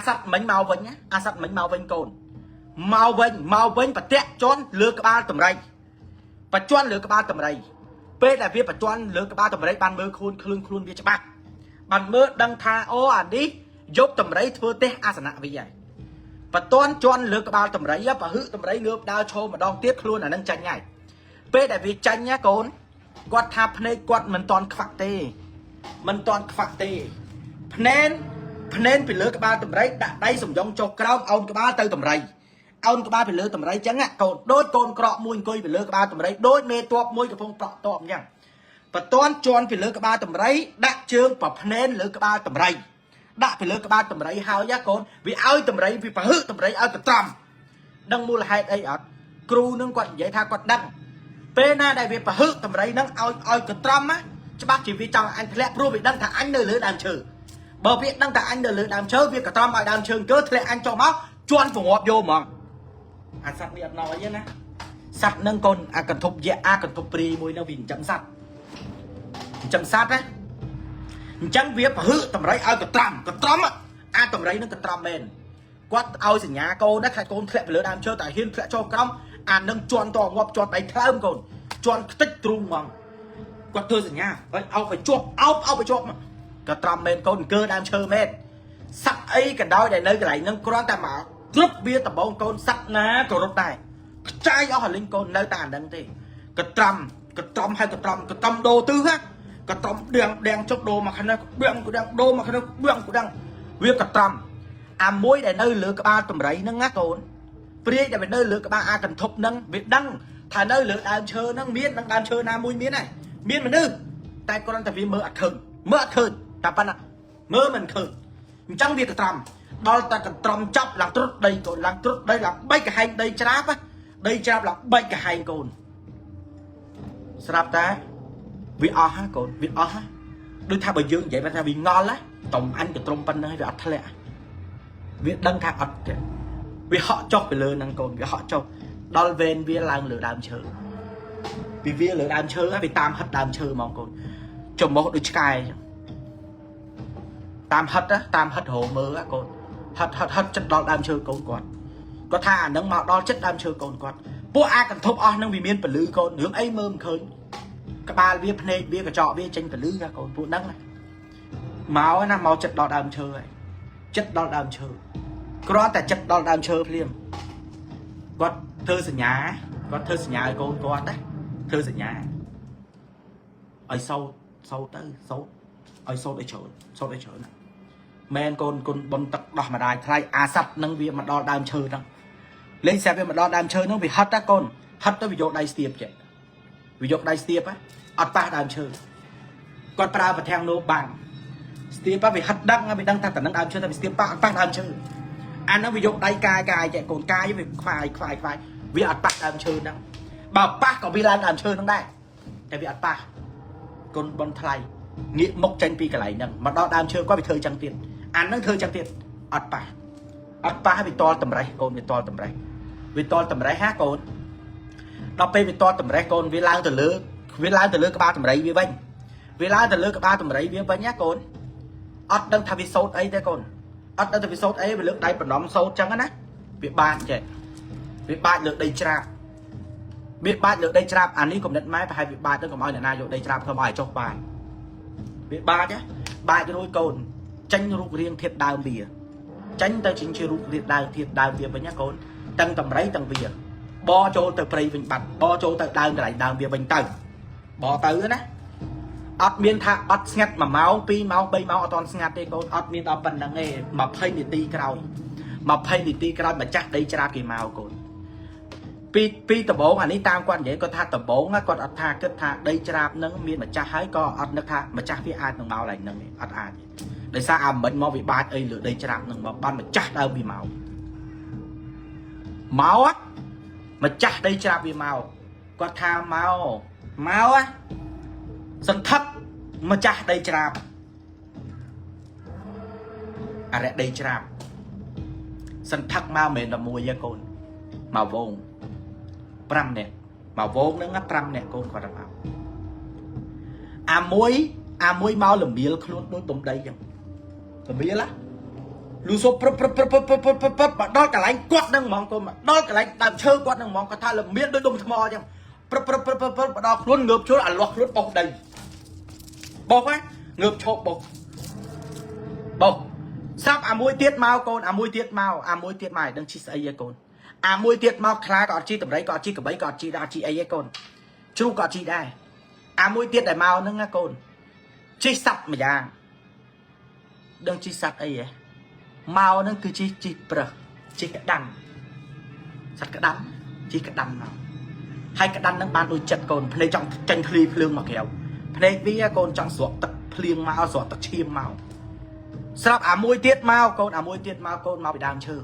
sắt mấy màu vinh nhá sắt mấy màu vinh con màu vinh và tẹt chón lừa cái ba tầm đây và chón lừa cái ba tầm đây bé đại viên và chón lừa cái ba tầm đây ban mơ khuôn biết cho bác bạn mơ đăng tha ô à đi dốc tầm đấy thưa té asana vì vậy và toán chọn lừa cái bao tầm đấy và hư tầm đấy ngược đao cho mà đong tiếp luôn là nâng tranh nhảy p đại vì tranh nhá con quạt tháp này quạt mình toàn khạc tê nên phải lừa cái bao tầm đấy đã đây sủng giống cho cao ông cái ba từ tầm đấy ông cái ba phải lừa tầm đấy chẳng ạ còn đôi con cọ mùi coi phải lừa cái ba tầm đấy đôi mê tuộc mùi cái phong cọ tọm nhá và toán chọn phải lừa cái ba tầm đấy đã chương và nên lừa cái ba tầm đấy đã phải lừa cái ba tầm đấy hao giá con vì ơi tầm đấy vì phải hư tầm đấy ơi tầm trầm đăng mua là hai đây ở cru nâng quận giấy tha quận đăng pena đại việt phải hư tầm đấy nâng ơi tầm trầm á cho bác chỉ vì chồng anh lẽ pro bị đăng thả anh nơi lừa đàm trừ bờ việt đăng thả anh nơi lừa đàm chơi việc cả trầm ở đàm trường cơ lẽ anh cho máu chọn phù hợp vô mà anh sắt biệt nói vậy nè sắt nâng con cần thục dạ cần thục pri mùi nó vì chấm sát đấy chẳng việc hư tầm đấy ao cái trầm á tầm đấy nó cái trầm bền quát ao gì nhà cô đã thay con thẹn lửa đam chơi tại hiên thẹn cho cong nâng chọn to ngọc chọn tay thơm còn chọn tích trung mà quát thưa gì nhà vậy ao phải chốt ao phải chốt mà cái trầm bền con cơ đam chơi bền sắc ấy cái đói để nơi cái này nâng con ta mà rút bia tầm bông con sắc ná cổ rút này trai ao hình linh con nơi tàn đằng thì cái trầm hay cái trầm đồ tư á cái trầm đèn chốc đồ mà khăn nó đô mà khăn nó đang việc cái trầm mối để nơi lửa cái ba tầm đấy nó ngắt cồn pri để nơi lửa cái ba cần thục nâng việc đăng thà nơi lửa đàn chơi nâng miên đang đàn chơi nam môi miên này miên mà nư tay con đang tập vì mơ ạt khơi tập ăn mơ mình khơi chẳng việc cái trầm đó ta cần trầm chọc làm trút đây cồn làm trút đây là bay cái hành đây cháp á đây cháp là bay cái hành cồn sạp ta vì ha con vì ha đôi thay bởi dương vậy mà thay vì ngon lá tổng anh cái trông pan hơi vì ắt lẹ vì đăng thang ắt vì họ cho phải lừa năng con vì họ cho đo ven vì làng lửa đàm chơi vì lửa đàm chơi vì tam hất đàm chơi mong con chồng một đôi cài tam hất hồ mơ á con hất chất đo đàm chơi con có tha nâng mạo đo chất đàm chơi con bố cần thúc nâng vì miên phải lư con hướng ấy mơm khơi các ba biết này biết cái trọ biết tranh phải lư ra còn phụ nắng này máu nó máu chất đo đàm chơi chất đo đàm chơi có tại chất đo đàm chơi liền có thơ sự nhà con có đấy thơ sự nhà ở sâu tới sâu ở sâu để chở này men con bông tật đỏ mà đài thay sập nâng việc mà đo đàm chơi đâu lên xe về mà đo đàm chơi nó bị hất á con hất tới bị dột đai stiệp vậy ví dụ đây stiệp á ở ba đàm chơi còn pra và theo nô bằng stiệp á bị hất đăng bị đăng thật tận đăng đàm chơi tại vì stiệp ba đàm chơi nó ví dụ đây cài chạy còn cài với khoai vì ở ba đàm chơi đăng bảo ba có bị lan đàm chơi đăng đây tại vì ở ba con bon thay nghĩa mốc tranh pi cái này nè mà đó đàm chơi quá bị thời trăng tiền nó thời trăng tiền ở ba bị to tầm đấy con bị to tầm đấy hát con đọc về to tầm đấy con vì lao từ lứa cái ba tầm đấy vì lao từ lứa cái ba tầm đấy với nhá con ớt đang thay vì sốt ấy thế con ớt đang thay vì sốt ấy vì lượng đây phần nóng sốt trắng á việc ba chạy việc ba lượng đây trap biết ba lượng đây trap anh ấy cũng nhận máy và hai việc ba tôi còn ai là nào vô đây trap không ai cho bài việc ba chứ ba cái đôi con tranh rục riêng thiệt đào bìa tránh tới chính chưa rút liệt đào việc với nhá con tăng tầm đấy tầng việc bo cho từ prey vinh bạch bo cho từ đào việc vinh tầng bo tới đó ọt miên thạ ọt ngắt mà máu pi máu bay máu toàn ngắt đây con ọt miên ọt bần đằng nghe mà phay đi ti cào mà chắc đây chả kỳ máu con pi tập bố anh ấy tam quan vậy có tha tập bố á còn ọt tha kết tha đây chả nâng miên mà chắc hái có ọt nước tha mà chắc phía ai thằng máu lại nâng ọt ai để sao mình mau bị ba ấy lựa đây chả nâng mà ban mà chắc đâu bị máu á mà chắc đây chả bị máu có tha máu á sân thấp mà chắc đây chạp à rẽ đây chạp sân thấp mau mền là mùi gia côn màu vốn pram nè màu vốn nó ngắt pram nè côn còn màu à muối mau là miếng luôn đối tụng đây chẳng là miếng lá lưu số mà đó cả lạnh quát năng mong côn mà đó cả lạnh tạm chơi quát năng mong có tha là miếng đối đùng mò chẳng đó luôn ngược chỗ là loạt luôn bọc đầy bọc á ngược chỗ bọc sắp à muối tiết mau con à muối tiết mày đừng chi ấy con à muối tiết mau khai có chi tầm đấy có chi cả bấy có chi đa chi ấy con chú có chi đây à muối tiết đại mau nâng á con chi sắp mà giang đừng chi sắp ấy mau nâng cứ chi bờ chi cái đằng sắt cái đằng chi cái đằng nào hai cái đằng nâng ban đôi chật con plei trong tranh thli phượng mà kéo plei vía con trong sọt tật phượng mau sọt tật chim mau sắp à muối tiết mau con mau bị đàm chơ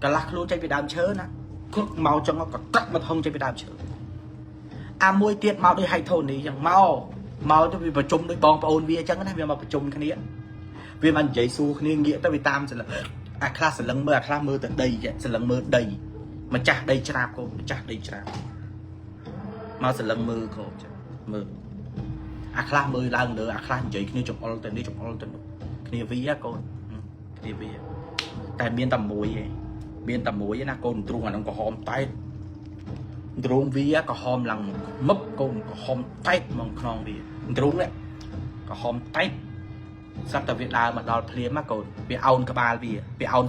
cả lạc luôn chơi bị đàm chơ nè cốt mau cho nó có cắt mà không chơi bị đàm chơ à muối tiết mau đi hay thôn đi chẳng mau cho vì vào chung đôi bong ôn vía chẳng cái này mà vào chung cái này vì mình chạy xu cái nghĩa tới vì tam sẽ là à class sẽ lần mơ từ đây sẽ lần mơ đầy mà chắc đây chạp cô chắc đây chạp mau sẽ lần mơ cô mơ à class mơ lần nữa à class chạy kia chụp all tên kia vía cô kia vía tại biên tầm muối na con trung là nó có hòm tay trung vía có hòm lần mấp con có hòm tay mong non vía trung đấy có hòm tay sắp tới Việt Nam mà đòi phim mà còn bị ôn cả ba bị ôn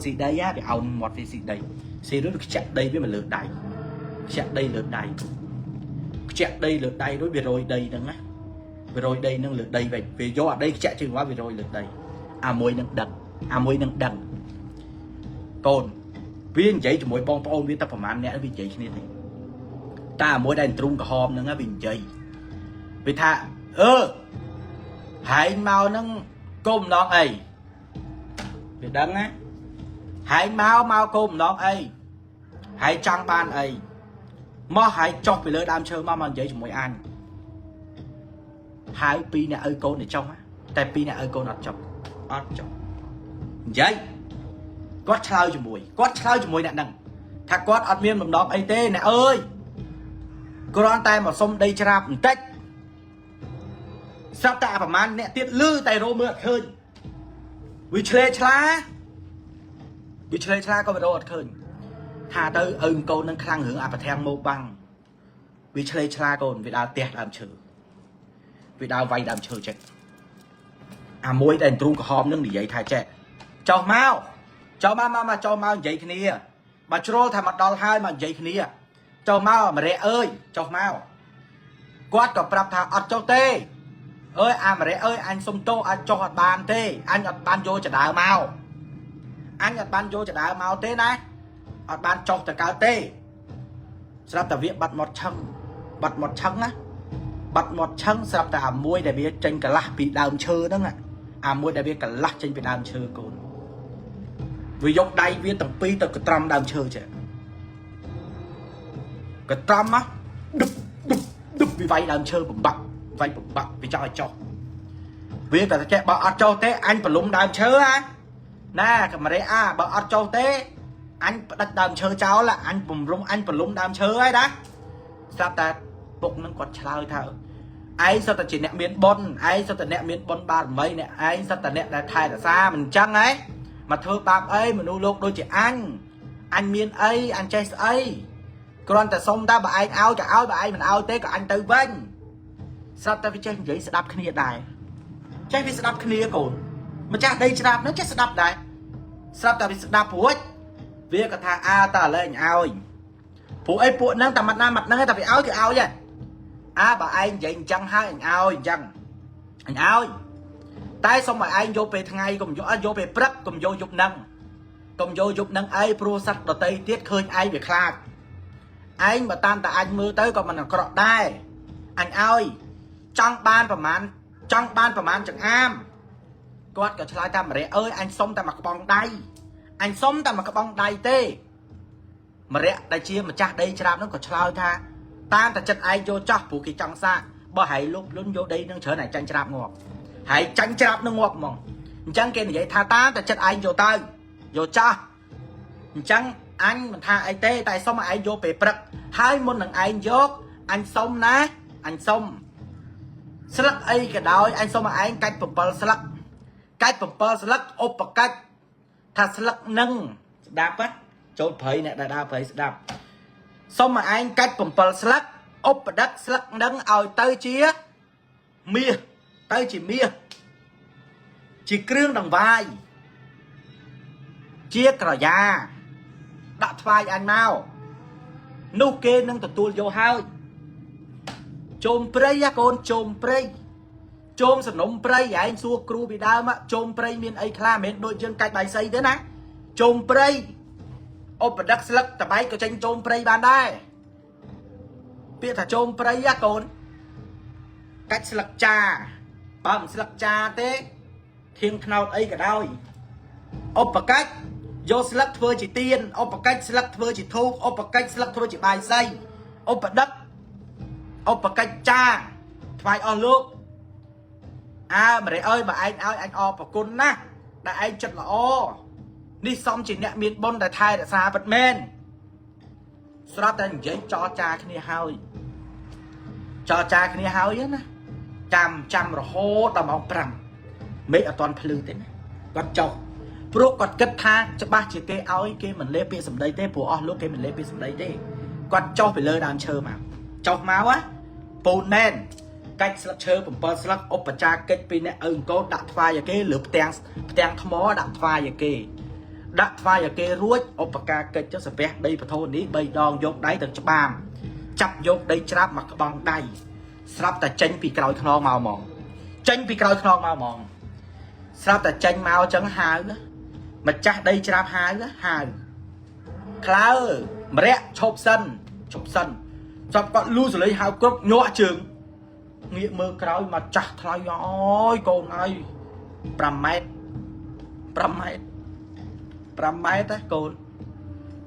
gì đây á bị ôn một cái gì đây xe đó được chặt đây với mà lượt đẩy chặt đây lượt đẩy đối với rồi đây nâng á về rồi đây nâng lượt đây vậy vì do ở đây chạy chừng quá về rồi lượt đây à muối nâng đằng còn viên giấy cho mỗi bong bong viên tập phẩm ăn nè viên giấy như thế ta mỗi đàn trung cả hôm nâng á viên giấy vì thà hãy mau nâng côm nón ấy việc đắng á hãy mau côm nón ấy hãy trăng ban ấy mà hãy chọc về lỡ đam chơi mà giấy cho mỗi anh hãy pi nè ơi cô này trong á tại pi nè ơi cô nọt chọc giấy có chơi cho mùi nè đằng thằng có ọt miên bằng nón ấy tê nè ơi cô đoán tay mà xong đây chạp một tách sao ta phải mang nè tiết lư tay rô mượt khơi vì chơi chla có phải rô khơi thà tới cô nâng khăn hưởng à phải theo mô băng vì chơi chla con vì đào tiết làm chữ vì đào vay làm chữ chết à môi đèn trung của hòm nâng để giấy thai trẻ cho mau giấy cái này bà trô thà mặt đào hai mà giấy cái này cho mau mà rẻ ơi cho mau quát có prap thà ọt cho tê ơi à mà rẻ ơi anh xông tô anh cho hạt bàn tê anh hạt bàn vô chả đào mau tê này hạt bàn cho chả cao tê sao ta viết bật một chân á bật một chân sao ta môi để biết tranh cả lắc bị đào chơi đó nè à môi để biết cả lắc tranh bị đào chơi cô vì dọc đây viết tầng pi tầng cái trầm đào chơi chứ cái trầm á đục vì vay đào chơi bụng bạc vì cho vì cả cái bảo cho té anh phải lúng đào chơi á nè mà đấy à bảo cho té anh đặt đàm chơi cháu là anh bùng rung anh phải lúng đàm chơi ấy đó sao ta bụng nó còn chơi thở ấy sao ta chỉ nẹt miếng bon ấy sao ta nẹt miếng bon ba mấy nè ấy sao ta nẹt là thay là xa mình chăng ấy mà thưa bạc ấy mà nuôi lúc đôi chị anh miếng ấy anh chơi ấy còn ta xong ta bà anh áo cả áo bà anh mình áo té cả anh tư vinh sao ta phải chơi giấy sẽ đập kia đài chơi vì sẽ đập kia cồn mà chắc đây đạp nó chết đạp đấy sắp tại vì đạp phối việc cả thà a ta lên ao phối phối nâng tầm mặt nâng tại vì áo thì ao vậy bà anh vậy chăng hai anh ao chăng anh ao tay xong mà anh vô về thằng ngày cùng vô về prep cùng vô dục nâng ai pro sắt đầu tây tiết khơi ai việc khác anh mà tan tại anh mưa tới còn mình là cọ đai anh ơi trong banประมาณ chẳng am quát cả trái ta mà rẻ ơi anh xong ta mặc bong đay anh xong ta mặc bong đay tê mà rẻ đại chia mà chắc đây chạm nó còn trái tha tan ta chân ai vô chắc phụ kỳ trong xa bỏ hãy lúc luôn vô đây nâng trở này tranh chạm ngọt hãy tranh chạm nó ngọt mong chẳng kia vậy tha ta ta chân anh vô tay vô cha chẳng anh mà tha ai tê tại sao mà anh vô bể bật hai môn lần anh vô anh xong ná anh xong slug ấy cái đó anh xong mà anh cách bumper slug ốp cách tha slug nâng đạp á chốt phơi nè đạp phơi đạp xong mà anh cách bumper slug ốp đất slug nâng ao tới chia mía tới chỉ mía chỉ kêu đồng vai chia cỏ da đặt vai anh mau nô kê nâng tụt tua vô hơi chôm prey á con chôm prey chôm sập nôm prey anh xua cru bị đau mà chôm prey miền ấy kha miền đôi chân cạch bài xây thế này chôm prey ốp đất slug tập bay có tranh chôm prey bàn đây biết là chôm prey á con cách slug cha bầm slug cha thế thiên nào ấy cả đôi ốp cách vô slug thưa chỉ tiên ốp cách slug thưa chỉ thu ốp cách slug thưa chỉ bài xây ốp đất ốp cách cha phải ở lúc mà để ơi mà anh ọp vào côn na đại anh chật là o đi xong chỉ nhẹ miền bôn đại thai đại xa bật men sau đó giấy cho cha cái này hơi cho cha cái này hơi á chăm rồi hô tao máu prầm mấy ở toàn phơi thế này còn chọc pro còn kết tha cho ba chỉ kê áo kê mình lấy bia sầm đây thế của lúc kê mình lấy bia sầm đây thế còn cho phải lơ đàn chơi mà cho máu á bồn men cách sắp chơi của bờ sắp ốp cha cách pin này có đặt phai giờ kê lửa tang thmó đặt phai giờ kê ruột ốp ca cách cho sập bẹt đây phải thôi ní bay đòn dốt đáy từng cho bàm chập dốt đây chắp mặc bằng đầy sắp ta tranh bị cào thon màu mỏng sắp ta tranh màu trắng hà mà chắc đây chắp hà khá mà rẽ chộp sân chọc con lưu rồi lấy hào cốc nhọ trường nghĩa mơ cái mà chặt thay ôi con ơi 5 mét đấy con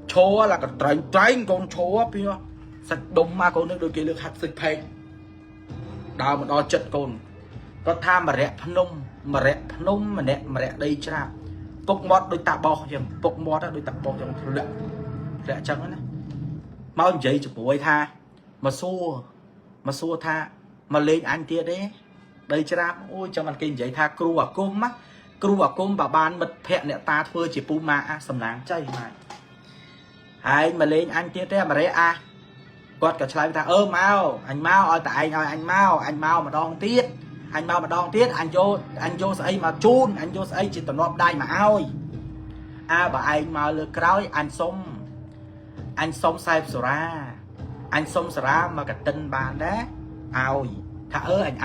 chó là cái tránh con chó bây giờ sạch đông mà con đôi kia được hạt sạch phê đào mà đo chất con có tham mà rẽ phnom mà rẽ đây cha bốc mót đôi tạ bò chừng bốc mót đôi tạ bò chừng rẽ trắng đấy mau vậy chụp bụi tha mà xua tha mà lên anh kia đấy đây cha ôi cho mình kinh vậy tha cru à cung bà ban mật phẹn nè ta thưa chỉ pu ma sầm nắng chơi mà ai mà lên anh kia đấy mà đấy quạt cả trái ta mau anh mau ơi tại anh mau mà đong tiết anh vô ấy mà chun anh vô ấy chỉ tận nộp đai mà ơi bà anh mà lừa cày anh xong sai sora anh xong sora mà cả tin bàn đấy ao thà anh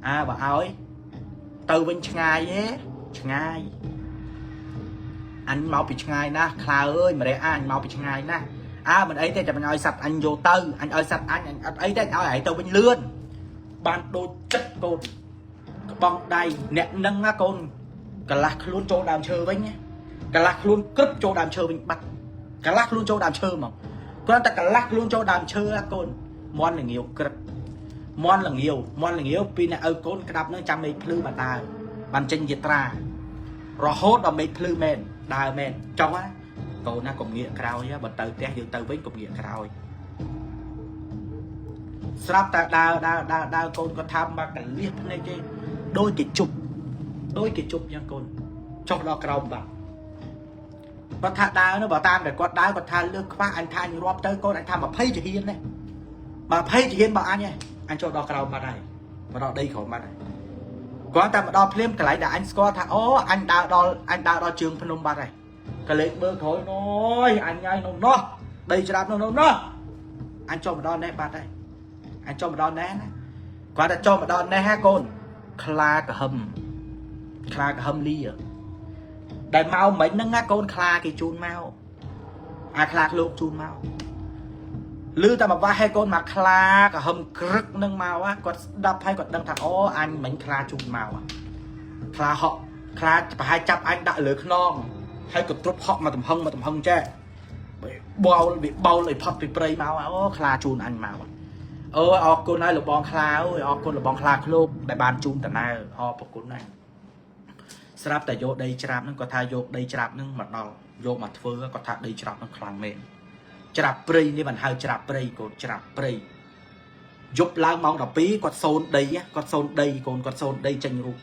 ao bà ơi từ bên ngay anh mau bị ngay na khla ơi mà để anh mau bị ngay na mình ấy thế cho mình ơi sạch anh vô tư anh ơi sạch anh ấy thế ơi ấy từ bên lươn ban đôi chất con bong đầy nẹt nâng á con cả lạc luôn cho đàm chơi với nhé cả lạc luôn cướp cho đàm chơi mình bắt cả lạc luôn cho đàm chơi mà con ta cả lạc luôn cho đàm chơi á con mon là nhiều cực mon là nhiều pin này con cái đập nó chăm mấy phư mà ta bàn chân diệt ra rồi hốt ở mấy phư men đào men trong á cô nó cũng nghĩa cao nhá bật từ té từ với cũng nghĩa cao sắp ta đào con có tham mà cả liếc này chứ đôi cái chụp nha con cho nó cao bằng con thà đào nó bảo tam để con đào con thà lương khoa anh thà như rót tới con anh tham mà phây chỉ hiên này mà phây chỉ hiên bảo anh nhé anh cho nó cao mà này mà nó đây khỏi mà này គាត់តែមកដល់ភ្លាមកន្លែងដែលអញស្គាល់ថាអូអញដើរដល់ជើងភ្នំបាត់ហើយកលេចមើលក្រោយណយអញញ៉ៃនោះនោះដីច្រាប់នោះនោះអញចូលមកដល់នេះបាត់ហើយអញចូលមកដល់នេះណាគាត់តែចូលមកដល់នេះហ่ากូនខ្លាក្រហឹមលីដែលមកមិញហ្នឹងណាកូនខ្លាគេជូនមកអាខ្លាលោកជូនមកឮតែមកវាស់ឲ្យកូនមកខ្លាក្រហឹមក្រឹកនឹងមកគាត់ស្ដាប់ហើយគាត់ដឹងថាអូអញមិញខ្លាជូនមកខ្លាហក់ខ្លាប្រហែលចាប់អញដាក់លើខ្នងហើយក៏ទ្រុបហក់មកទំហឹងចេះបោលវាបោលឲ្យផុតពីព្រៃមកអូខ្លាជូនអញមកអូអរគុណហើយលោកបងខ្លាអើយអរគុណលោកបងខ្លាឃ្លោកដែលបានជូនតាណើអរប្រគុណណាស់ស្រាប់តែយកដីច្រាបហ្នឹងគាត់ថាយកដីច្រាបហ្នឹងមកដល់យកមកធ្វើគាត់ថាដីច្រាបហ្នឹងខ្លាំងមែនច្រាបព្រៃនេះបានហៅច្រាបព្រៃកូនច្រាបព្រៃយប់ឡើងម៉ោង12គាត់សូនដីគាត់សូនដីកូនគាត់សូនដីចេញរូប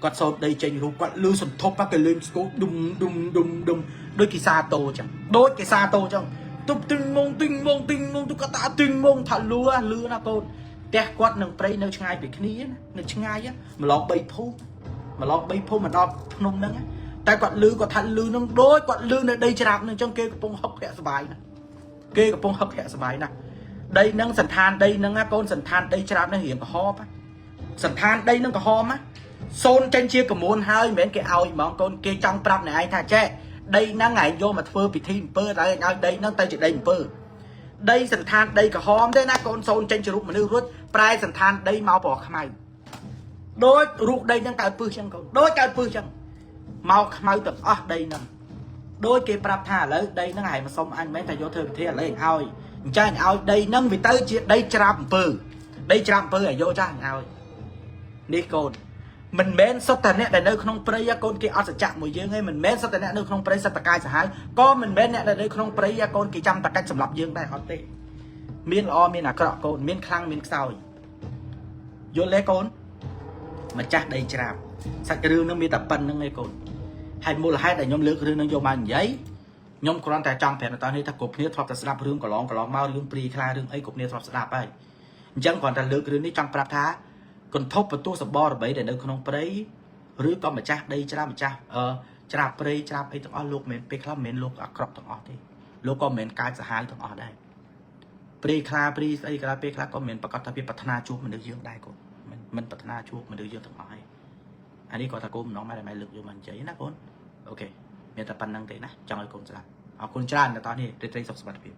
គាត់សូនដីចេញរូបគាត់លឺសន្ធប់គេលេងស្គូដុំដូចគេសាតោចឹងទុបទិញម៉ងទុកតាទិញម៉ងថាលឺណាកូនផ្ទះគាត់នឹងព្រៃនៅឆ្ងាយពីគ្នានៅឆ្ងាយម្លង3ភូមិមកដល់ភ្នំហ្នឹងតែគាត់លឺគាត់ថាលឺនឹងដូចគាត់លឺនៅដីច្រាបហ្នឹងចឹងគេកំពុងហឹកភ័ក្រសបាយណាដីហ្នឹងសន្តានដីហ្នឹងកូនសន្តានដីច្រាបហ្នឹងរៀងក្រហមសន្តានដីហ្នឹងក្រហមសូនចេញជាកមួនហើយមិនមែនគេឲ្យហ្មងកូនគេចង់ប្រាប់អ្នកឯងថាចេះដីហ្នឹងឯងយកមកធ្វើពិធីអំពើតែឲ្យដីហ្នឹងទៅជាដីអំពើដីសន្តានដីក្រហមទេណាកូនសូនចេញជារូបមនុស្សរួចប្រែសន្តានដីមកពណ៌ខ្មៅដូចរូបដីហ្នឹងកើតពឹសចឹងកូនដូចកើតពឹសចឹងមកខ្មៅទាំងអស់ដីហ្នឹងដូចគេប្រាប់ថាឥឡូវដីហ្នឹងឯងមកសុំអញមិនតែយកធ្វើពិធីឥឡូវឲ្យអញ្ចឹងឲ្យដីហ្នឹងវាទៅជាដីច្រាបអំពើឲ្យយកចាស់ឲ្យនេះកូនមិនមែនសុទ្ធតែអ្នកដែលនៅក្នុងព្រៃកូនគេអត់សច្ចៈមួយយើងទេមិនមែនសុទ្ធតែអ្នកនៅក្នុងព្រៃសត្វតកាយសាហាវក៏មិនមែនអ្នកដែលនៅក្នុងព្រៃកូនគេចាំតែកាច់សម្លាប់យើងដែរអត់ទេមានល្អមានអាក្រក់កូនមានខ្លាំងមានខ្សោយយល់ទេកូនម្ចាស់ដីច្រាបសាច់រឿងនឹងមានតែប៉ុណ្្នឹងឯងកូនហើយមូលហេតុដែលខ្ញុំលើករឿងនឹងយកមកនិយាយខ្ញុំគ្រាន់តែចង់ប្រាប់ដល់នេះថាគ្រប់គ្នាធ្លាប់តែស្ដាប់រឿងកន្លងមករឿងព្រាយខ្លារឿងអីគ្រប់គ្នាធ្លាប់ស្ដាប់ហើយអញ្ចឹងគ្រាន់តែលើករឿងនេះចង់ប្រាប់ថាគន្ធពបន្ទោសបរបីដែលនៅក្នុងព្រៃឬក៏ម្ចាស់ដីច្រាបម្ចាស់ច្រាបព្រៃច្រាបអីទាំងអស់លោកមិនពេលខ្លះមិនមែនលោកអាក្រក់ទាំងអស់ទេលោកក៏មិនមែនកាចសាហាវទាំងអស់ដែរព្រាយខ្លាព្រាយស្អីក៏ពេលខ្លះក៏មិនមែនប្រកាសថាវាប្រាថ្នាជួបមនុស្សយើងដែរកូនមិនប្រាថ្នាជួបមនុស្សយើងទាំងអស់ហើយអានេះគាត់ថាគោលបំណងម៉ែដែលម៉ែលើកយកមកនិយាយណាកូនអូខេមានតែប៉ុណ្្នឹងទេណាចង់ឲ្យកូនស្ដាប់អរគុណច្រើនដល់តោះនេះត្រីសុខសុខភាព